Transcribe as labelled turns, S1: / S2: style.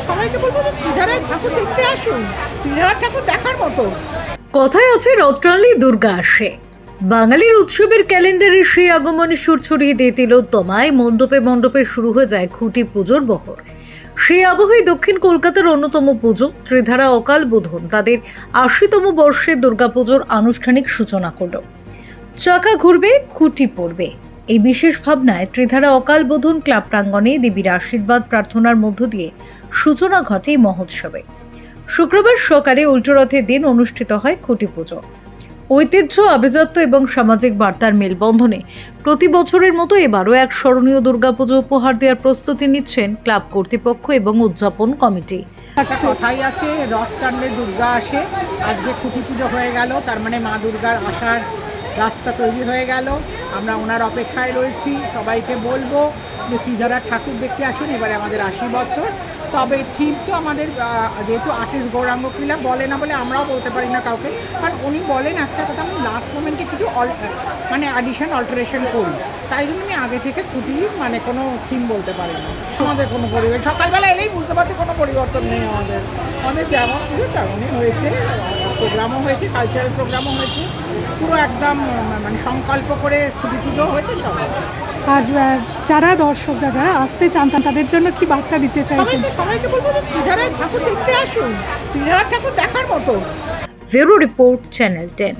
S1: সবাইকে বলবো যে ত্রিধারায় ঠাকুর দেখতে আসুন, ত্রিধারার ঠাকুর দেখার মতো।
S2: কথায় আছে রথ টানলে দুর্গা আসে। বাঙালির উৎসবের ক্যালেন্ডারে সেই আগমনী সুর ছড়িয়ে দিয়ে তিলোত্তমায় মণ্ডপে মণ্ডপে শুরু হয়ে যায় খুঁটি পুজোর বহর। সেই আবহে দক্ষিণ কলকাতার অন্যতম পুজো ত্রিধারা অকাল বোধন তাদের ৮০তম বর্ষের দুর্গাপুজোর আনুষ্ঠানিক সূচনা করল। চাকা ঘুরবে, খুঁটি পড়বে, এই বিশেষ ভাবনায় ত্রিধারা অকাল বোধন ক্লাব প্রাঙ্গণে দেবীর আশীর্বাদ প্রার্থনার মধ্য দিয়ে সূচনা ঘটে এই মহোৎসবে। শুক্রবার সকালে উল্টোরথের দিন অনুষ্ঠিত হয় খুঁটি পুজো। ঐতিহ্য, আভিজাত্য এবং সামাজিক বার্তার মেলবন্ধনে প্রতি বছরের মতো এবারও এক স্মরণীয় দুর্গাপুজো উপহার দেওয়ার প্রস্তুতি নিচ্ছেন ক্লাব কর্তৃপক্ষ এবং উদযাপন কমিটি।
S1: একটা কথাই আছে, রথ টানলে দুর্গা আসে। আজকে খুঁটি পুজো হয়ে গেল, তার মানে মা দুর্গার আসার রাস্তা তৈরি হয়ে গেল। আমরা ওনার অপেক্ষায় রয়েছি। সবাইকে বলবো যে ত্রিধারার ঠাকুর দেখতে আসুন। এবারে আমাদের ৮০ বছর। তবে থিম তো আমাদের যেহেতু আর্টিস্ট গৌরাঙ্গ ক্লাব বলে না বলে আমরাও বলতে পারি না কাউকে, কারণ উনি বলেন একটা কথা, আমি লাস্ট মোমেন্টে কিছু মানে অ্যাডিশন অল্টারেশন করি, তাই জন্য আমি আগে থেকে খুঁটি মানে কোনো থিম বলতে পারি না। আমাদের কোনো পরিবেশ সকালবেলা এলেই বুঝতে পারছি কোনো পরিবর্তন নেই। আমাদের যেমন পুজো তেমনই হয়েছে, প্রোগ্রামও হয়েছে, কালচারাল প্রোগ্রামও হয়েছে, পুরো একদম মানে সংকল্প করে খুঁটি পুজো হয়েছে সব।
S3: আর যারা দর্শকরা যারা আসতে চান তাদের জন্য কি বার্তা দিতে চাইছেন?
S1: সবাইকে বলবো যে ত্রিধারায় ঠাকুর দেখতে আসুন, ত্রিধারার ঠাকুর দেখার মতো।
S2: Bureau report, channel 10।